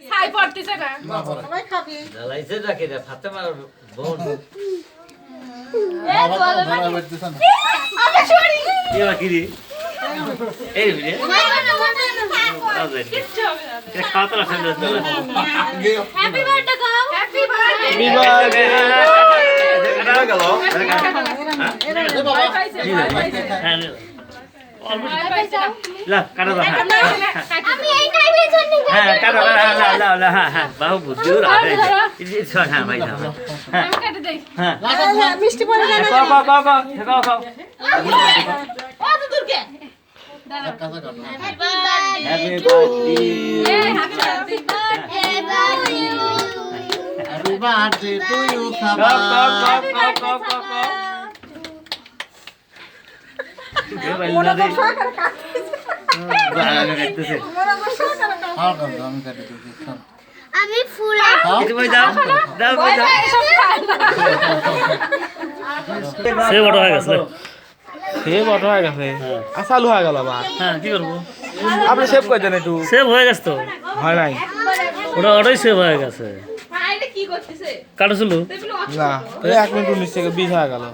ছাই পড়তেছে না সবাই খাবি জ্বালাইছে রাখে রে ফাতেমার বোন কি বাকি রে এই রে কিচ্ছু হবে না এটা খাওয়া তো রাখেন হ্যাপি বার্থডে গাও হ্যাপি বার্থডে হ্যাঁ লা কাটা দাও আমি এই টাইমে জন্য হ্যাঁ কাটা লা হ্যাঁ বাহু বুদ্ধি ওরা হ্যাঁ ভাই হ্যাঁ আমি কেটে দেই হ্যাঁ মিষ্টি পড়ে না খাও কত দূর কে happy birthday happy birthday happy birthday to you খাবা আমি ফুল সে বড় হয়ে গেছে সে বড় হয়ে গেছে চালু হয়ে গেল আবার হ্যাঁ কি করবো আপনি সেভ করে দেন একটু সেভ হয়ে গেছে তো হয় নাই ওটা ওটাই সেভ হয়ে গেছে ভাইটা কি করতেছে কাটা ছিল না 1 মিনিট 19 সেকেন্ড 20 হয়ে গেল